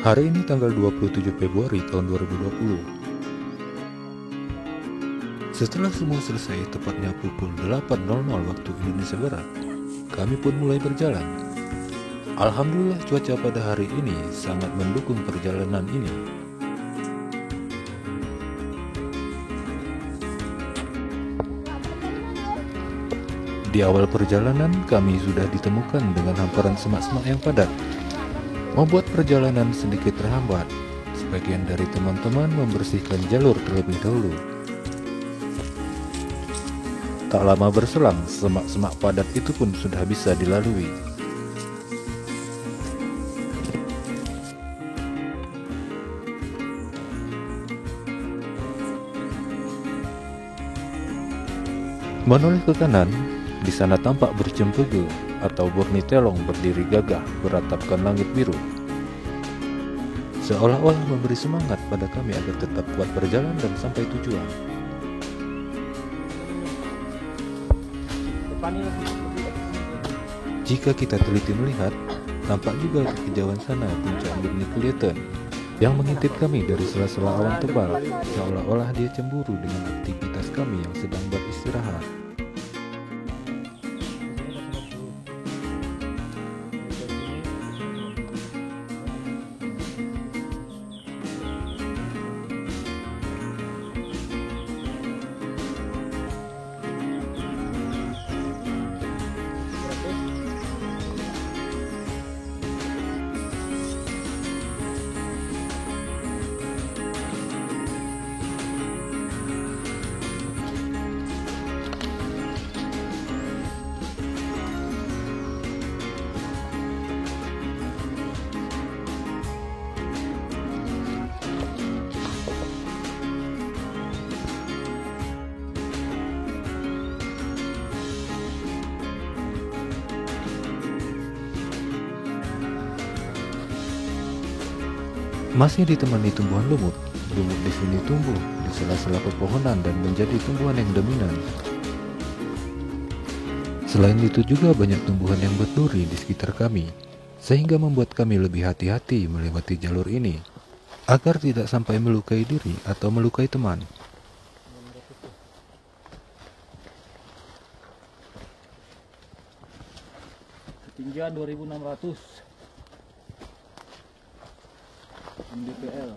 Hari ini tanggal 27 Februari tahun 2020. Setelah semua selesai tepatnya pukul 8.00 waktu Indonesia Barat, kami pun mulai berjalan. Alhamdulillah cuaca pada hari ini sangat mendukung perjalanan ini. Di awal perjalanan kami sudah ditemukan dengan hamparan semak-semak yang padat, membuat perjalanan sedikit terhambat. Sebagian dari teman-teman membersihkan jalur terlebih dahulu. Tak lama berselang, semak-semak padat itu pun sudah bisa dilalui. Menoleh ke kanan, di sana tampak bercempegu atau Borni Telong berdiri gagah beratapkan langit biru, seolah-olah memberi semangat pada kami agar tetap kuat berjalan dan sampai tujuan. Jika kita teliti melihat, tampak juga di kejauhan sana puncak Borni kelihatan yang mengintip kami dari sela-sela awan tebal, seolah-olah dia cemburu dengan aktivitas kami yang sedang beristirahat. Masih ditemani tumbuhan lumut. Lumut di sini tumbuh di sela-sela pepohonan dan menjadi tumbuhan yang dominan. Selain itu juga banyak tumbuhan yang berduri di sekitar kami, sehingga membuat kami lebih hati-hati melewati jalur ini, agar tidak sampai melukai diri atau melukai teman. Ketinggian 2600 mdpl.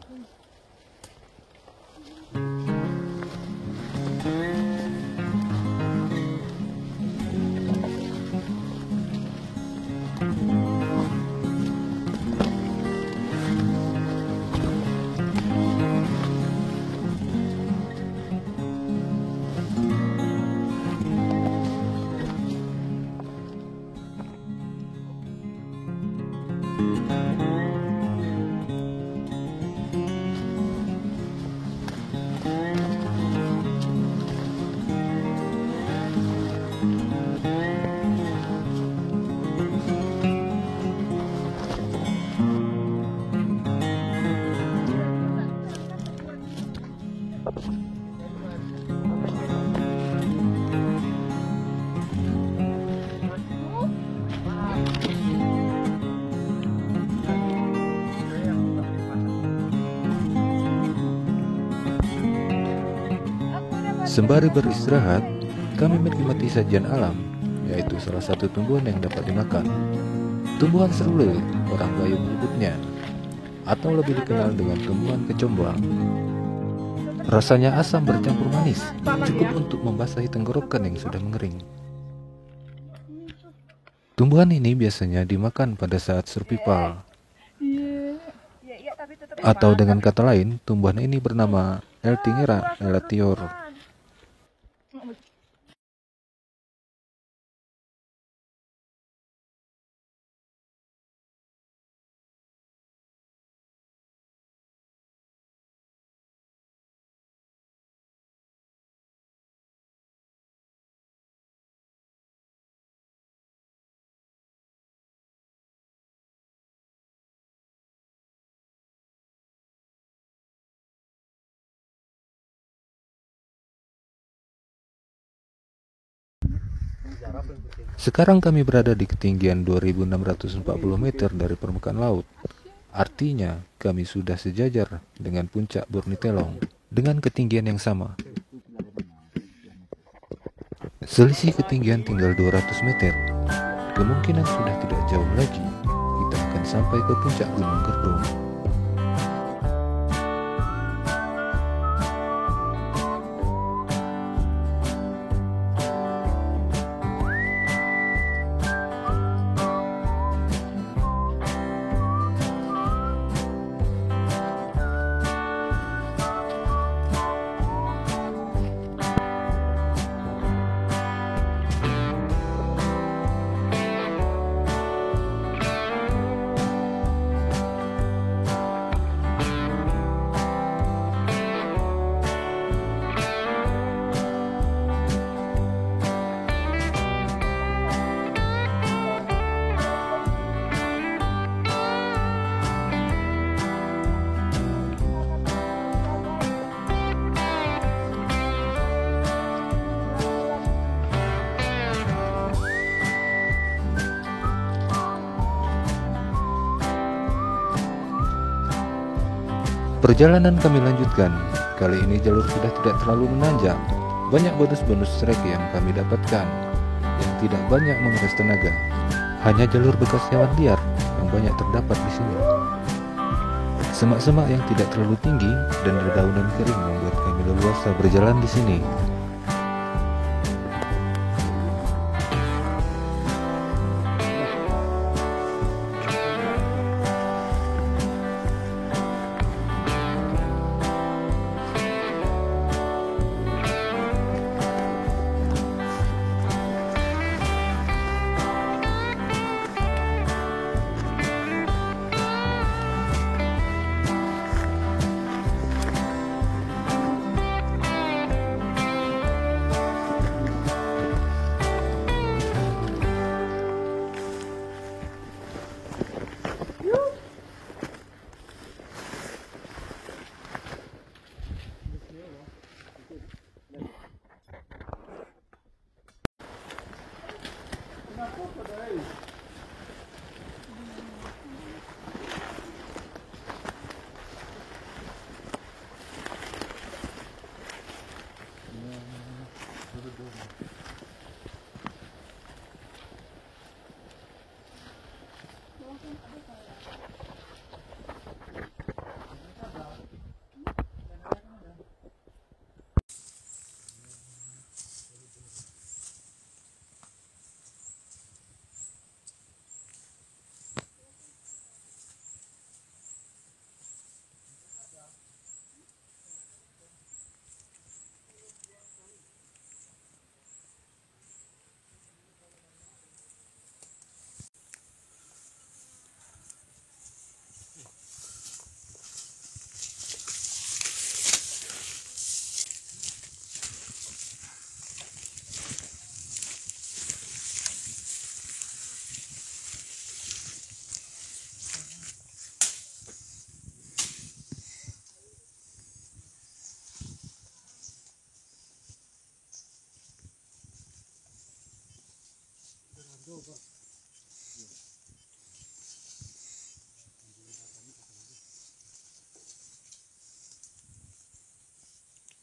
Sembari beristirahat, kami menikmati sajian alam, yaitu salah satu tumbuhan yang dapat dimakan. Tumbuhan serule, orang Gayo menyebutnya, atau lebih dikenal dengan tumbuhan kecombrang. Rasanya asam bercampur manis, cukup untuk membasahi tenggorokan yang sudah mengering. Tumbuhan ini biasanya dimakan pada saat survival. Atau dengan kata lain, tumbuhan ini bernama Eltingera elatior. Sekarang kami berada di ketinggian 2640 meter dari permukaan laut. Artinya, kami sudah sejajar dengan puncak Bornitelong dengan ketinggian yang sama. Selisih ketinggian tinggal 200 meter. Kemungkinan sudah tidak jauh lagi kita akan sampai ke puncak Gunung Gerdung. Perjalanan kami lanjutkan. Kali ini jalur sudah tidak terlalu menanjak. Banyak bonus-bonus trek yang kami dapatkan, yang tidak banyak menguras tenaga. Hanya jalur bekas hewan liar yang banyak terdapat di sini. Semak-semak yang tidak terlalu tinggi dan dedaunan kering membuat kami leluasa berjalan di sini.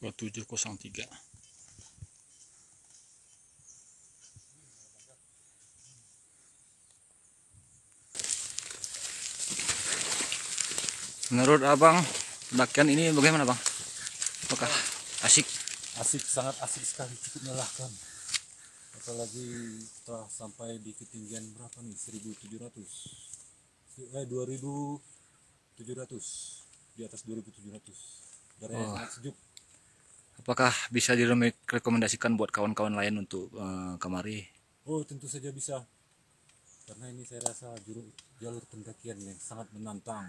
Dua 703. Menurut abang, pendakian ini bagaimana bang? Apakah asik? Asik, sangat asik sekali, cukup melelahkan. Apalagi setelah sampai di ketinggian berapa nih? 2700, di atas 2700. Udaranya sangat sejuk. Apakah bisa direkomendasikan buat kawan-kawan lain untuk kemari? Oh, tentu saja bisa. Karena ini saya rasa jalur pendakian yang sangat menantang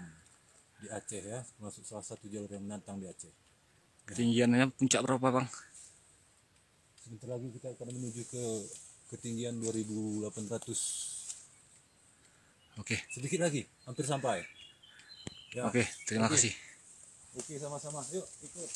di Aceh ya, termasuk salah satu jalur yang menantang di Aceh. Ketinggiannya puncak berapa bang? Sebentar lagi kita akan menuju ke ketinggian 2800. Oke. Sedikit lagi, hampir sampai. Ya. Oke, terima kasih. Oke, sama-sama. Yuk, ikut.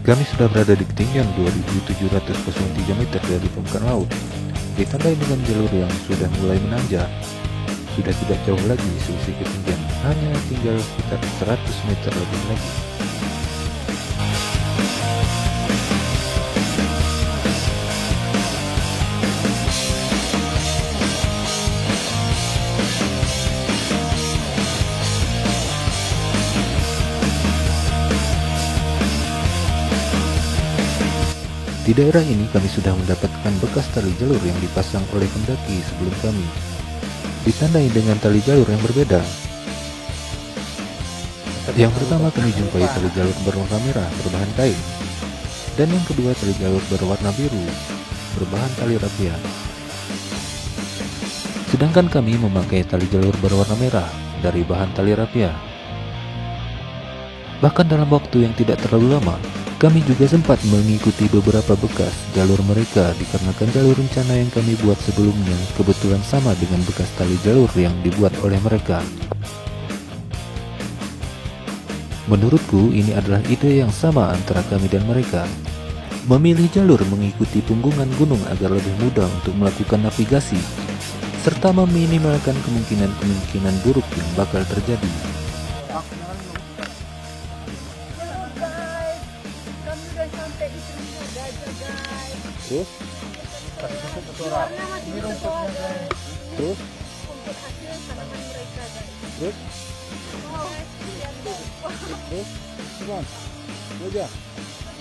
Kami sudah berada di ketinggian 2703 meter dari permukaan laut, ditandai dengan jalur yang sudah mulai menanjak. Sudah tidak jauh lagi selisih ketinggian, hanya tinggal sekitar 100 meter lebih lagi. Di daerah ini kami sudah mendapatkan bekas tali jalur yang dipasang oleh pendaki sebelum kami, ditandai dengan tali jalur yang berbeda. Yang pertama kami jumpai tali jalur berwarna merah berbahan kain, dan yang kedua tali jalur berwarna biru berbahan tali rapia. Sedangkan kami memakai tali jalur berwarna merah dari bahan tali rapia. Bahkan dalam waktu yang tidak terlalu lama, kami juga sempat mengikuti beberapa bekas jalur mereka dikarenakan jalur rencana yang kami buat sebelumnya kebetulan sama dengan bekas tali jalur yang dibuat oleh mereka. Menurutku ini adalah ide yang sama antara kami dan mereka. Memilih jalur mengikuti punggungan gunung agar lebih mudah untuk melakukan navigasi, serta meminimalkan kemungkinan-kemungkinan buruk yang bakal terjadi. Terus kasih susu ke orang. Ini rumputnya guys. Terus rumput hasil tanaman mereka guys. Terus gimana? Itu aja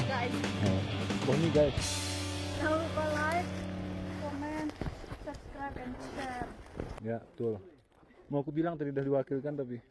guys. Ini guys. Jangan lupa like, comment, subscribe, and share. Ya betul. Mau aku bilang tadi udah diwakilkan tapi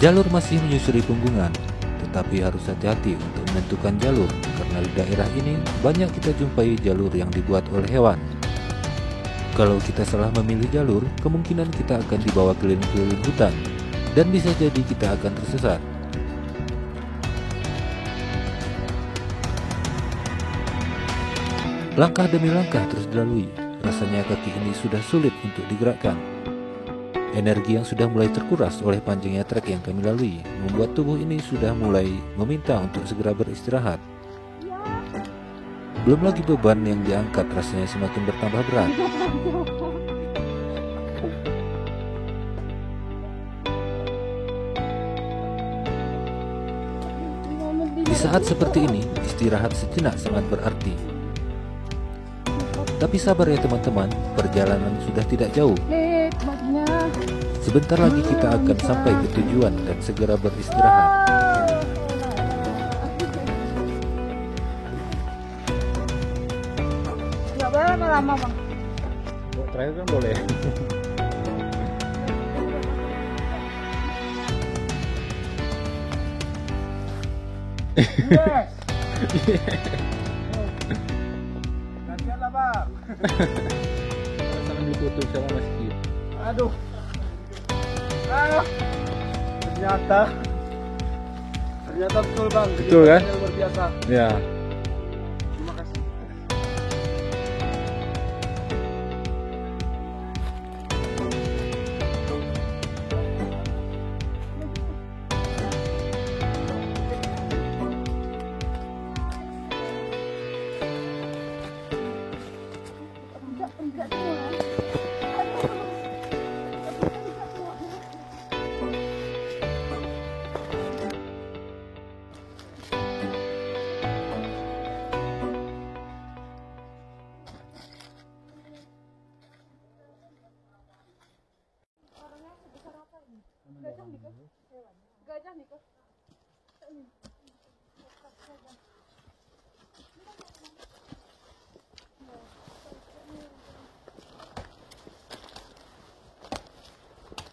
jalur masih menyusuri punggungan, tetapi harus hati-hati untuk menentukan jalur karena di daerah ini banyak kita jumpai jalur yang dibuat oleh hewan. Kalau kita salah memilih jalur, kemungkinan kita akan dibawa keliling-keliling hutan dan bisa jadi kita akan tersesat. Langkah demi langkah terus dilalui, rasanya kaki ini sudah sulit untuk digerakkan. Energi yang sudah mulai terkuras oleh panjangnya trek yang kami lalui membuat tubuh ini sudah mulai meminta untuk segera beristirahat. Belum lagi beban yang diangkat rasanya semakin bertambah berat. Di saat seperti ini, istirahat sejenak sangat berarti. Tapi sabar ya teman-teman, perjalanan sudah tidak jauh. Sebentar lagi kita akan sampai ke tujuan dan segera beristirahat. Nggak boleh lama-lama bang. Terakhir kan boleh. Gantian lah bang. Salam ditutup sama masjid. Aduh. Ternyata betul bang. Betul kan? Luar biasa. Ya. Terima kasih.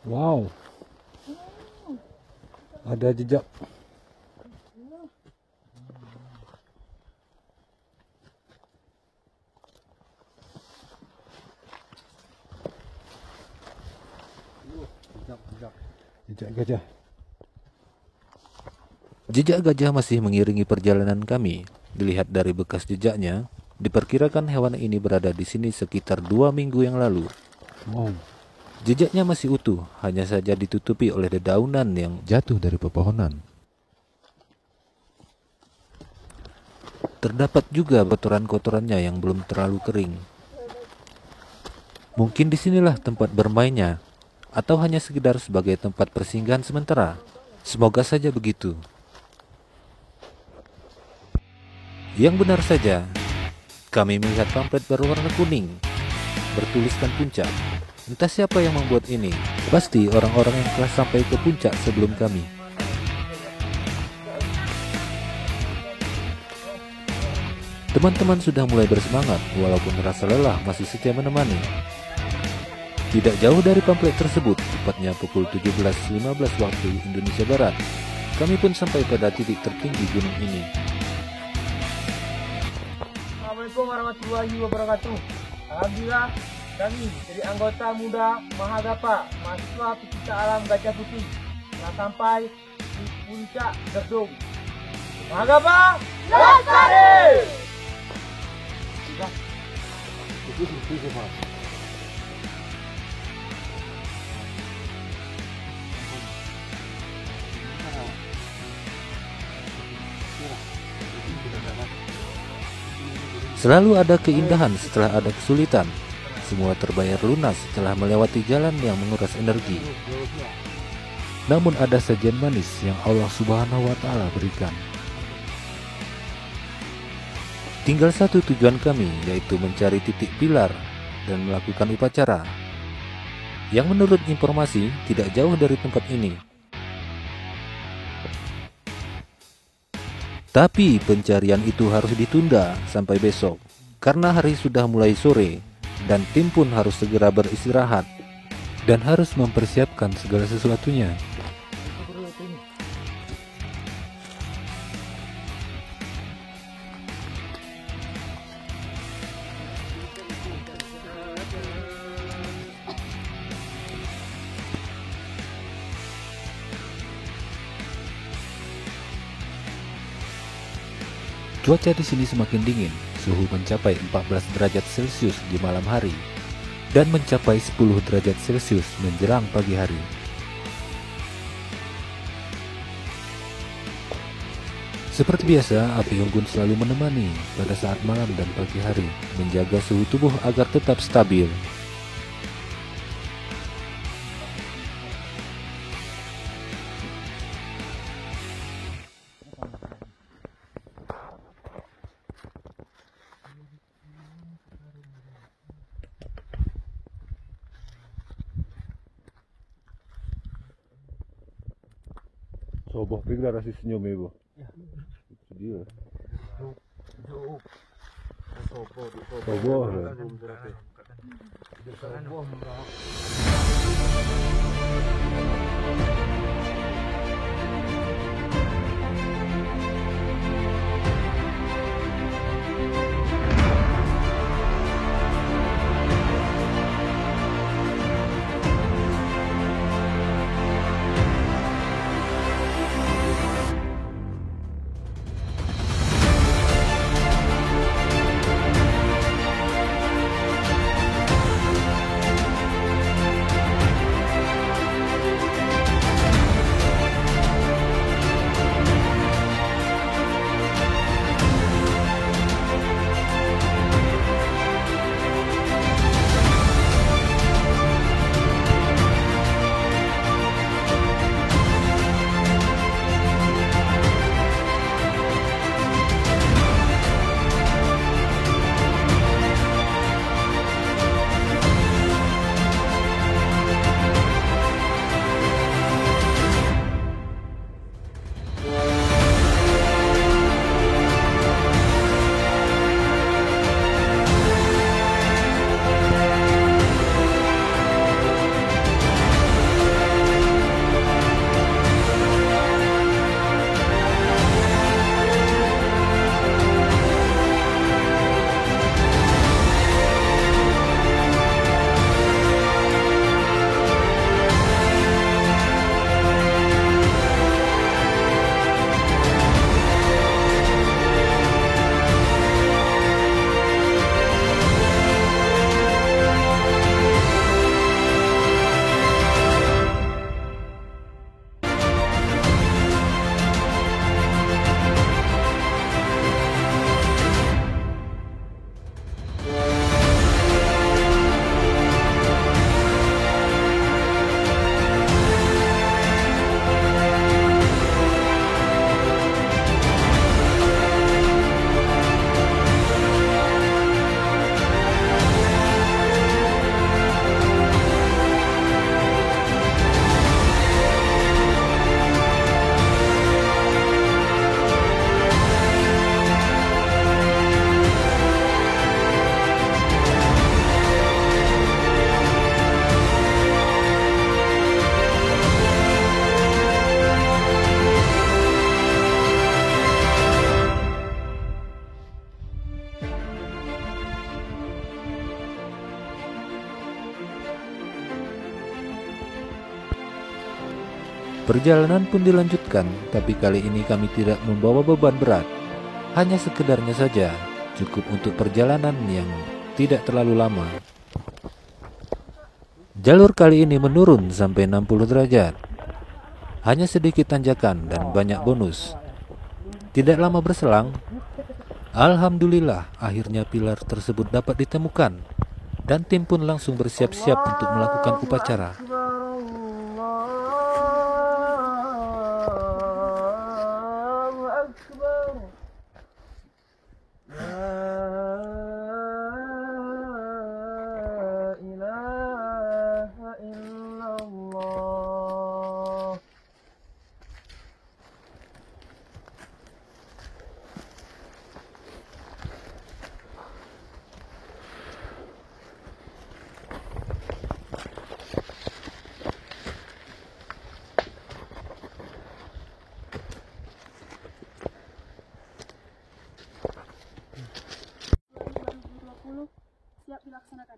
Wow. Ada jejak. Jejak gajah. Jejak gajah masih mengiringi perjalanan kami. Dilihat dari bekas jejaknya, diperkirakan hewan ini berada di sini sekitar 2 minggu yang lalu. Wow. Jejaknya masih utuh, hanya saja ditutupi oleh dedaunan yang jatuh dari pepohonan. Terdapat juga kotoran-kotorannya yang belum terlalu kering. Mungkin disinilah tempat bermainnya, atau hanya sekedar sebagai tempat persinggahan sementara. Semoga saja begitu. Yang benar saja, kami melihat pamflet berwarna kuning, bertuliskan puncak. Entah siapa yang membuat ini. Pasti orang-orang yang telah sampai ke puncak sebelum kami. Teman-teman sudah mulai bersemangat, walaupun rasa lelah masih setia menemani. Tidak jauh dari pamflet tersebut, tepatnya pukul 17.15 waktu Indonesia Barat, kami pun sampai pada titik tertinggi gunung ini. Assalamualaikum warahmatullahi wabarakatuh. Alhamdulillah kami dari anggota muda Mahagapa, mahasiswa pecinta alam Gajah Putih, telah sampai di puncak Gerdung. Mahagapa, lestari! Selalu ada keindahan setelah ada kesulitan. Semua terbayar lunas setelah melewati jalan yang menguras energi. Namun ada sajian manis yang Allah Subhanahu wa Ta'ala berikan. Tinggal satu tujuan kami, yaitu mencari titik pilar dan melakukan upacara, yang menurut informasi tidak jauh dari tempat ini. Tapi pencarian itu harus ditunda sampai besok, karena hari sudah mulai sore, dan tim pun harus segera beristirahat, dan harus mempersiapkan segala sesuatunya. Cuaca di sini semakin dingin, suhu mencapai 14 derajat Celcius di malam hari, dan mencapai 10 derajat Celcius menjelang pagi hari. Seperti biasa, api unggun selalu menemani pada saat malam dan pagi hari, menjaga suhu tubuh agar tetap stabil. Soboh pikir rasa senyum ibu. Itu dia. Soboh. Perjalanan pun dilanjutkan, tapi kali ini kami tidak membawa beban berat. Hanya sekedarnya saja, cukup untuk perjalanan yang tidak terlalu lama. Jalur kali ini menurun sampai 60 derajat. Hanya sedikit tanjakan dan banyak bonus. Tidak lama berselang, alhamdulillah akhirnya pilar tersebut dapat ditemukan. Dan tim pun langsung bersiap-siap untuk melakukan upacara. Allahu Akbar. La ilaha illallah. Siap dilaksanakan.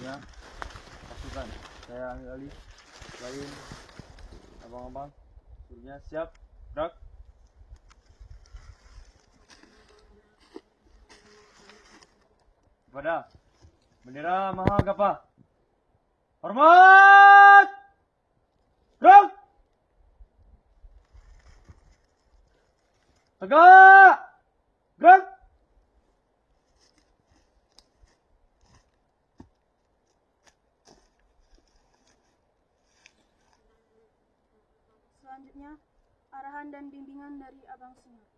Ya, pasukan. Saya Ali, lain abang-abang. Suruhnya siap, gerak. Kepada bendera Mahagapa. Hormat! Gerak! Tegak! Gerak! Selanjutnya, arahan dan bimbingan dari Abang Senior.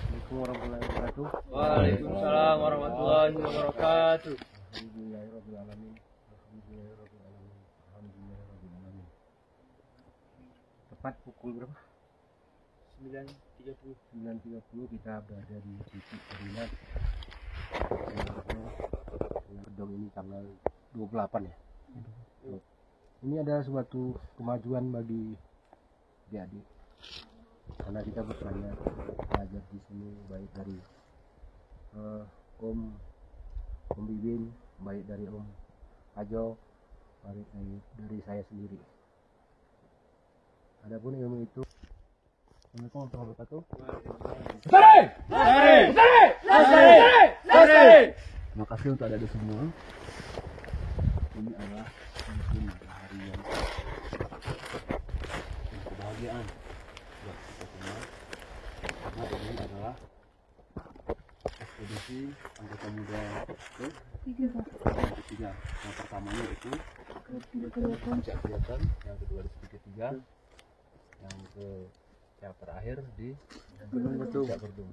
Assalamualaikum warahmatullahi wabarakatuh. Waalaikumsalam warahmatullahi wabarakatuh. Alhamdulillahirrahmanirrahim. Alhamdulillahirrahmanirrahim. Alhamdulillahirrahmanirrahim. Tepat pukul berapa? 9.30. 9.30 kita berada di titik koordinat Gedong ini tanggal 28 ya. Ini adalah suatu kemajuan bagi adik-adik karena kita bertanya belajar di sini baik dari Om Bibin, baik dari Om Ajo, baik dari saya sendiri. Adapun ilmu itu. Assalamualaikum warahmatullahi wabarakatuh. Terima kasih untuk ada di semua. Ini adalah mungkin hari yang kebahagiaan buat kita semua. Karena ini adalah ekspedisi anggota muda ketiga. Yang pertamanya itu puncak kelihatan, yang kedua di segitiga, yang terakhir di puncak Berdung.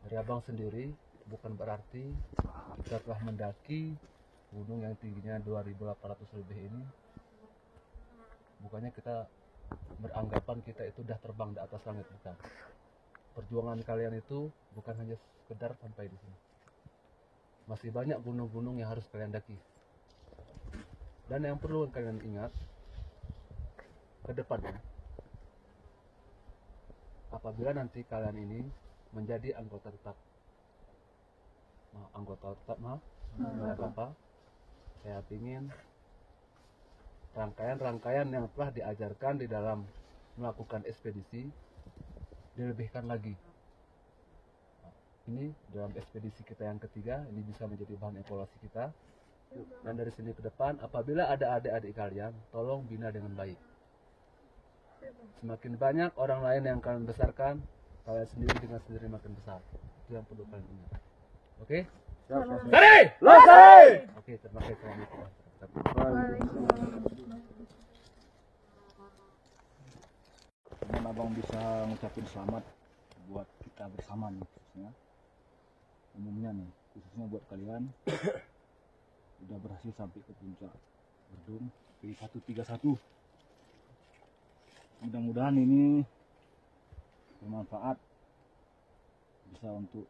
Dari abang sendiri bukan berarti kita telah mendaki gunung yang tingginya 2.800 lebih ini. Bukannya kita beranggapan kita itu udah terbang di atas langit, bukan. Perjuangan kalian itu bukan hanya sekedar sampai di sini. Masih banyak gunung-gunung yang harus kalian daki. Dan yang perlu kalian ingat ke depannya, apabila nanti kalian ini menjadi anggota tetap Mahagapa, saya ingin rangkaian-rangkaian yang telah diajarkan di dalam melakukan ekspedisi dilebihkan lagi. Ini dalam ekspedisi kita yang ketiga, ini bisa menjadi bahan evaluasi kita. Dan dari sini ke depan, apabila ada adik-adik kalian, tolong bina dengan baik. Semakin banyak orang lain yang kalian besarkan, kalian sendiri dengan sendiri makin besar. Itu yang perlu kalian ingat. Oke? Oke, terima kasih. Dan abang bisa ngucapin selamat buat kita bersama nih, khususnya umumnya nih, khususnya buat kalian udah berhasil sampai ke puncak Berdung P131. Mudah-mudahan ini bermanfaat, bisa untuk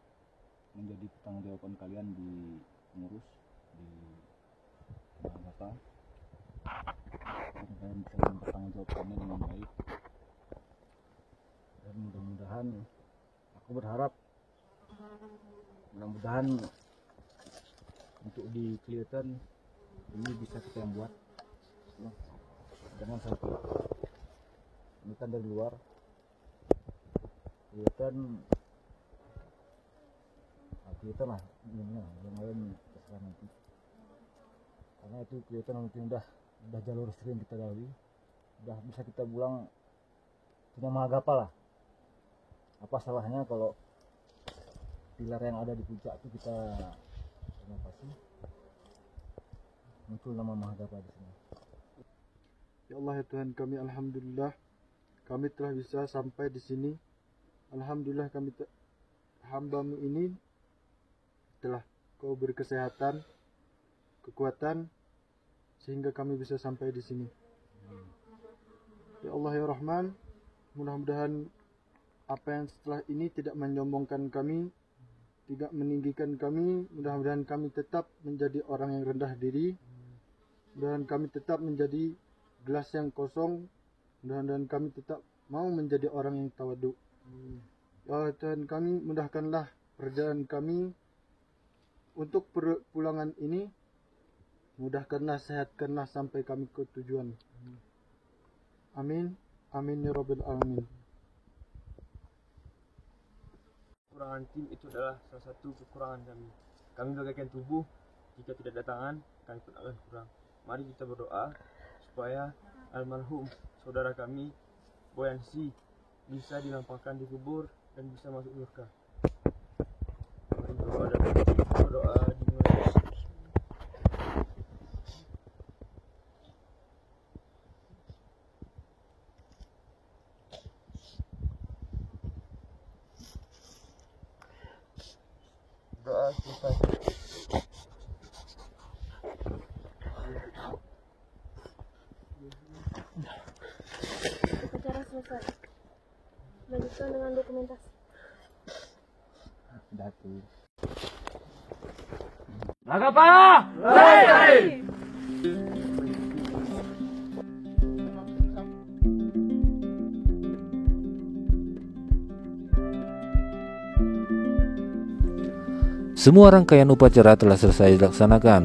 menjadi pertanggungjawaban kalian di pengurus, di kita agar kalian bisa mempertanggungjawabkannya dengan baik. Dan mudah-mudahan aku berharap mudah-mudahan untuk di Clinton ini bisa kita yang buat ya. Jangan sampai ini kan dari luar Clinton lah ini yang lain terserah nanti, karena itu Clinton mungkin udah jalur sering kita lalui, udah bisa kita bilang punya Mahagapa lah. Apa salahnya kalau pilar yang ada di puncak itu kita renovasi, muncul nama Mahagapa di sini. Ya Allah ya Tuhan kami, alhamdulillah kami telah bisa sampai di sini. Alhamdulillah kami hamba-Mu ini telah Kau beri kesehatan, kekuatan sehingga kami bisa sampai di sini. Ya Allah ya Rahman, mudah-mudahan apa yang setelah ini tidak menyombongkan kami, tidak meninggikan kami. Mudah-mudahan kami tetap menjadi orang yang rendah diri, mudah-mudahan kami tetap menjadi gelas yang kosong, mudah-mudahan kami tetap mau menjadi orang yang tawadu. Ya Allah Tuhan kami, mudahkanlah perjalanan kami untuk pulangan ini, mudahkanlah, sehatkanlah sampai kami ke tujuan. Amin, amin ya Rabbil Alamin. Kekurangan tim itu adalah salah satu kekurangan kami. Kami bagaikan tubuh, jika tidak ada tangan, kami pun akan kurang. Mari kita berdoa supaya almarhum saudara kami, Boyansi, bisa dilampangkan di kubur dan bisa masuk surga. Mari berdoa dan berdoa dimulai. Doa selesai. Upacara selesai. Lanjutkan dengan dokumentasi. Datu. Semua rangkaian upacara telah selesai dilaksanakan.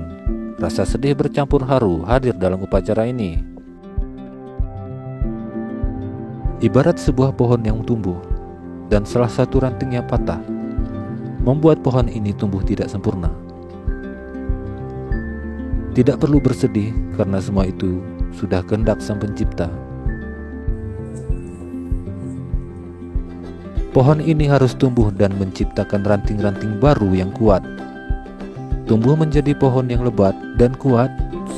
Rasa sedih bercampur haru hadir dalam upacara ini. Ibarat sebuah pohon yang tumbuh dan salah satu rantingnya patah, membuat pohon ini tumbuh tidak sempurna. Tidak perlu bersedih karena semua itu sudah kehendak Sang Pencipta. Pohon ini harus tumbuh dan menciptakan ranting-ranting baru yang kuat. Tumbuh menjadi pohon yang lebat dan kuat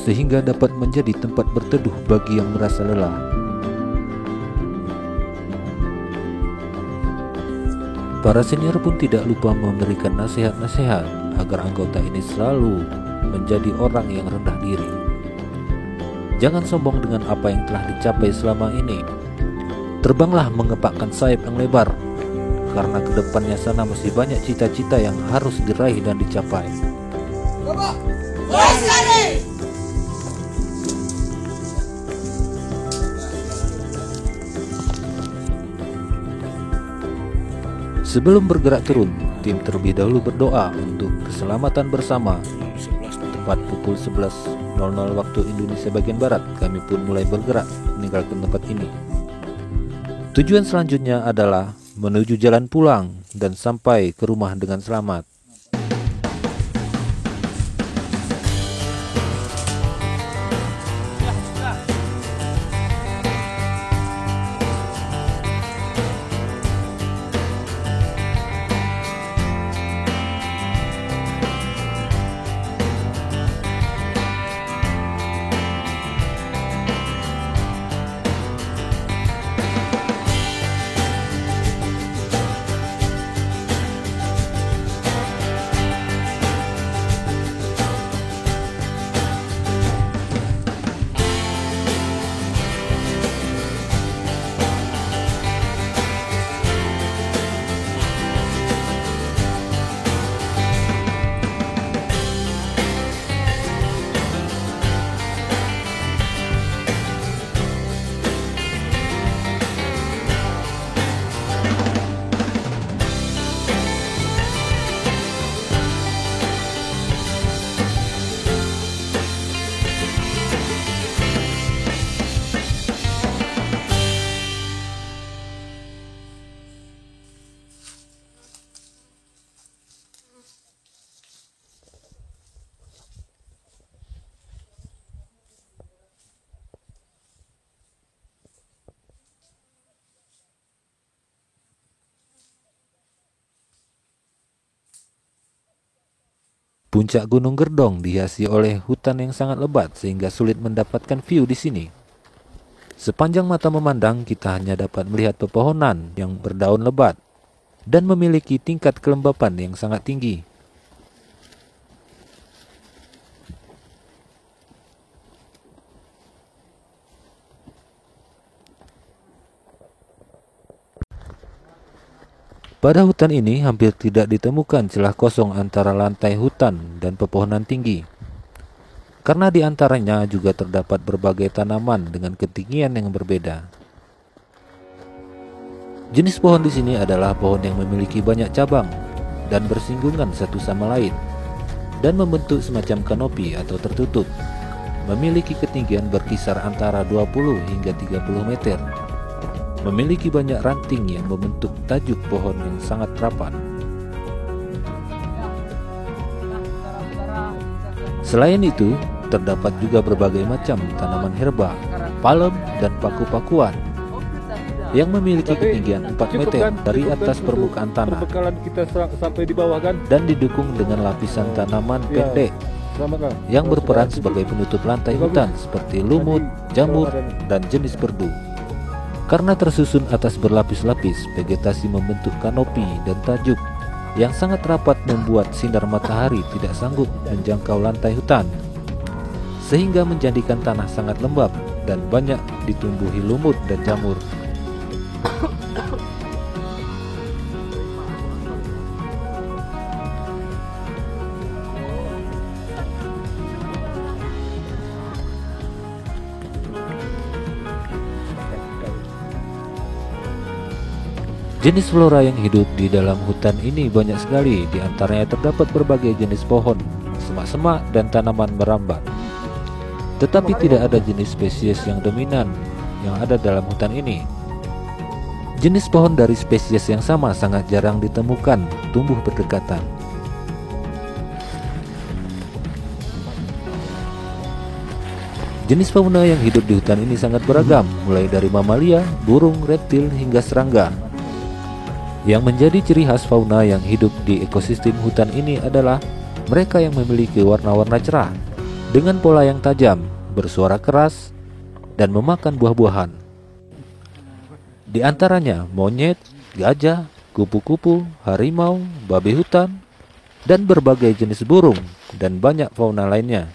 sehingga dapat menjadi tempat berteduh bagi yang merasa lelah. Para senior pun tidak lupa memberikan nasihat-nasihat agar anggota ini selalu menjadi orang yang rendah diri. Jangan sombong dengan apa yang telah dicapai selama ini. Terbanglah mengepakkan sayap yang lebar, karena kedepannya sana masih banyak cita-cita yang harus diraih dan dicapai. Sebelum bergerak turun, tim terlebih dahulu berdoa untuk keselamatan bersama. Tepat pukul 11.00 waktu Indonesia bagian Barat, kami pun mulai bergerak meninggalkan tempat ini. Tujuan selanjutnya adalah menuju jalan pulang dan sampai ke rumah dengan selamat. Puncak Gunung Gerdong dihiasi oleh hutan yang sangat lebat sehingga sulit mendapatkan view di sini. Sepanjang mata memandang, kita hanya dapat melihat pepohonan yang berdaun lebat dan memiliki tingkat kelembapan yang sangat tinggi. Pada hutan ini hampir tidak ditemukan celah kosong antara lantai hutan dan pepohonan tinggi. Karena di antaranya juga terdapat berbagai tanaman dengan ketinggian yang berbeda. Jenis pohon di sini adalah pohon yang memiliki banyak cabang dan bersinggungan satu sama lain dan membentuk semacam kanopi atau tertutup. Memiliki ketinggian berkisar antara 20 hingga 30 meter. Memiliki banyak ranting yang membentuk tajuk pohon yang sangat rapat. Selain itu, terdapat juga berbagai macam tanaman herba, palem, dan paku-pakuan yang memiliki ketinggian 4 meter dari atas permukaan tanah kita sampai di bawah kan? dan didukung dengan lapisan tanaman pendek yang berperan sebagai penutup lantai hutan seperti lumut, jamur, dan jenis perdu. Karena tersusun atas berlapis-lapis, vegetasi membentuk kanopi dan tajuk yang sangat rapat membuat sinar matahari tidak sanggup menjangkau lantai hutan, sehingga menjadikan tanah sangat lembab dan banyak ditumbuhi lumut dan jamur. Jenis flora yang hidup di dalam hutan ini banyak sekali. Di antaranya terdapat berbagai jenis pohon, semak-semak, dan tanaman merambat. Tetapi tidak ada jenis spesies yang dominan yang ada dalam hutan ini. Jenis pohon dari spesies yang sama sangat jarang ditemukan tumbuh berdekatan. Jenis fauna yang hidup di hutan ini sangat beragam, mulai dari mamalia, burung, reptil, hingga serangga. Yang menjadi ciri khas fauna yang hidup di ekosistem hutan ini adalah mereka yang memiliki warna-warna cerah, dengan pola yang tajam, bersuara keras, dan memakan buah-buahan. Di antaranya monyet, gajah, kupu-kupu, harimau, babi hutan, dan berbagai jenis burung, dan banyak fauna lainnya.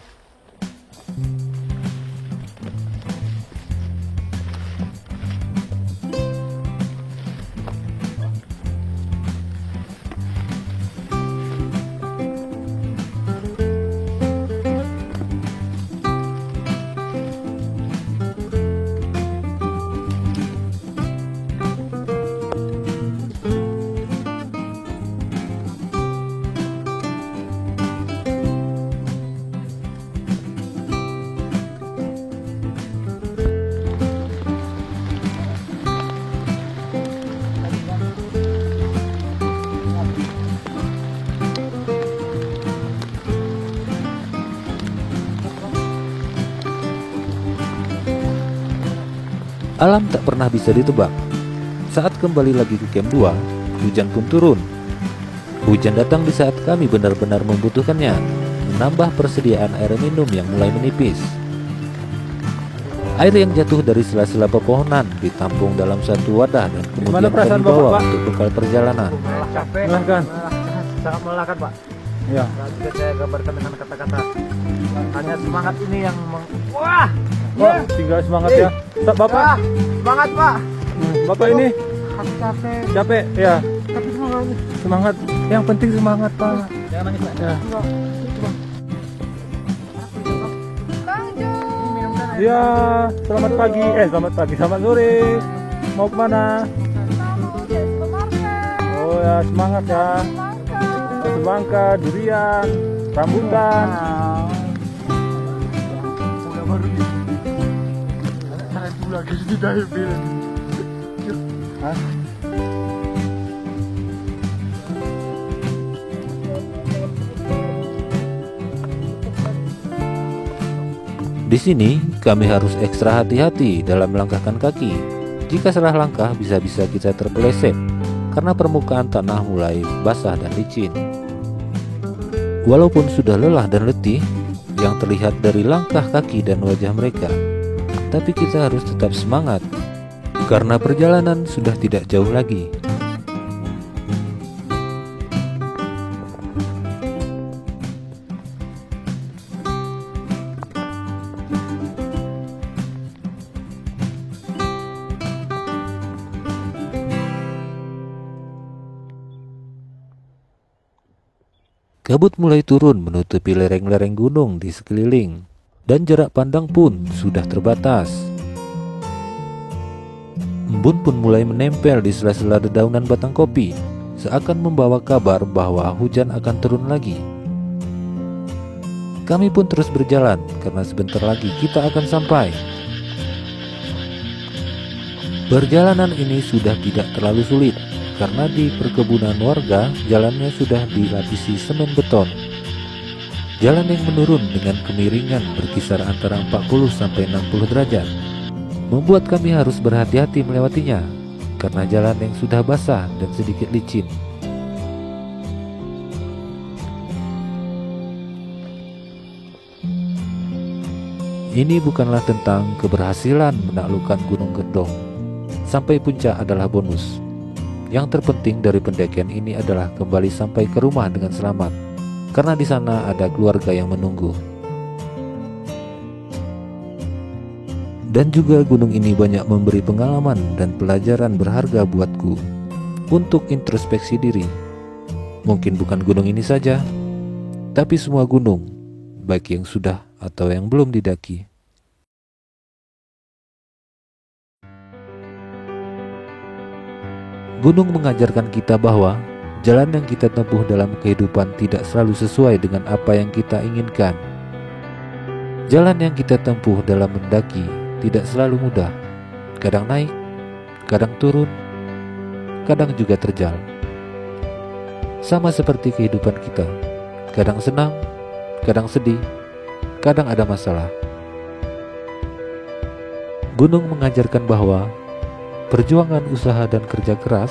Alam tak pernah bisa ditebak. Saat kembali lagi ke camp 2, hujan pun turun. Hujan datang di saat kami benar-benar membutuhkannya, menambah persediaan air minum yang mulai menipis. Air yang jatuh dari sela-sela pepohonan ditampung dalam satu wadah dan kemudian kami bawa untuk bekal perjalanan. Melelahkan. Sangat melelahkan, Pak. Ya. Bisa saya gambarkan dengan kata-kata. Hanya semangat ini yang wah! Pak, tinggal semangat ya. Bapak, Semangat, Pak. Bapak ini Capek. capek ya. Tapi semangat. Semangat. Yang penting semangat, Pak. Jangan nangis, Pak. Ya. Bang Jo. Ya, selamat pagi. Selamat pagi, selamat sore. Mau kemana? Mau ke supermarket. Oh ya, semangat ya. Semangka, durian, rambutan. Hah? Di sini kami harus ekstra hati-hati dalam melangkahkan kaki. Jika salah langkah bisa-bisa kita terpeleset karena permukaan tanah mulai basah dan licin. Walaupun sudah lelah dan letih, yang terlihat dari langkah kaki dan wajah mereka, tapi kita harus tetap semangat, karena perjalanan sudah tidak jauh lagi. Kabut mulai turun menutupi lereng-lereng gunung di sekeliling, dan jarak pandang pun sudah terbatas. Embun pun mulai menempel di sela-sela dedaunan batang kopi, seakan membawa kabar bahwa hujan akan turun lagi. Kami pun terus berjalan, karena sebentar lagi kita akan sampai. Perjalanan ini sudah tidak terlalu sulit, karena di perkebunan warga jalannya sudah dilapisi semen beton. Jalan yang menurun dengan kemiringan berkisar antara 40-60 derajat, membuat kami harus berhati-hati melewatinya, karena jalan yang sudah basah dan sedikit licin. Ini bukanlah tentang keberhasilan menaklukkan Gunung Gerdong. Sampai puncak adalah bonus. Yang terpenting dari pendakian ini adalah kembali sampai ke rumah dengan selamat, karena di sana ada keluarga yang menunggu. Dan juga gunung ini banyak memberi pengalaman dan pelajaran berharga buatku untuk introspeksi diri. Mungkin bukan gunung ini saja, tapi semua gunung, baik yang sudah atau yang belum didaki. Gunung mengajarkan kita bahwa jalan yang kita tempuh dalam kehidupan tidak selalu sesuai dengan apa yang kita inginkan. Jalan yang kita tempuh dalam mendaki tidak selalu mudah. Kadang naik, kadang turun, kadang juga terjal. Sama seperti kehidupan kita, kadang senang, kadang sedih, kadang ada masalah. Gunung mengajarkan bahwa perjuangan usaha dan kerja keras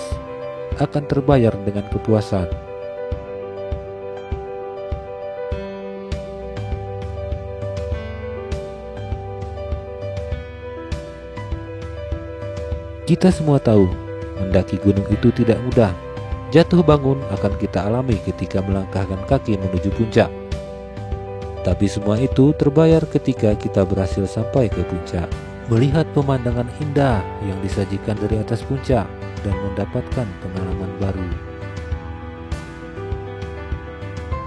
akan terbayar dengan kepuasan. Kita semua tahu, mendaki gunung itu tidak mudah. Jatuh bangun akan kita alami ketika melangkahkan kaki menuju puncak. Tapi semua itu terbayar ketika kita berhasil sampai ke puncak, melihat pemandangan indah yang disajikan dari atas puncak, dan mendapatkan pengalaman baru.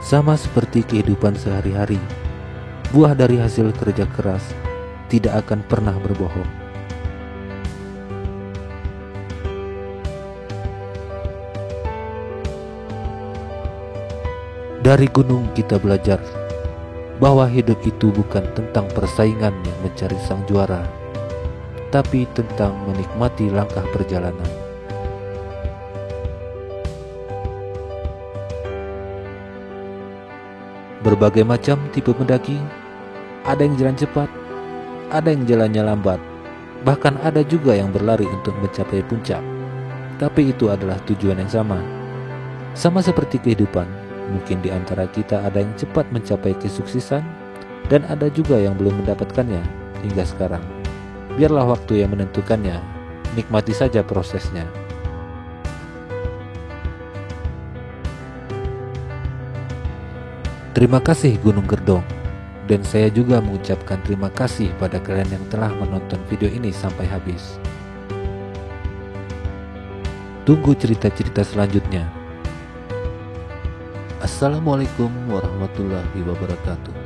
Sama seperti kehidupan sehari-hari, buah dari hasil kerja keras tidak akan pernah berbohong. Dari gunung kita belajar bahwa hidup itu bukan tentang persaingan yang mencari sang juara, tapi tentang menikmati langkah perjalanan. Berbagai macam tipe pendaki, ada yang jalan cepat, ada yang jalannya lambat, bahkan ada juga yang berlari untuk mencapai puncak. Tapi itu adalah tujuan yang sama. Sama seperti kehidupan, mungkin di antara kita ada yang cepat mencapai kesuksesan, dan ada juga yang belum mendapatkannya hingga sekarang. Biarlah waktu yang menentukannya, nikmati saja prosesnya. Terima kasih Gunung Gerdong, dan saya juga mengucapkan terima kasih pada kalian yang telah menonton video ini sampai habis. Tunggu cerita-cerita selanjutnya. Assalamualaikum warahmatullahi wabarakatuh.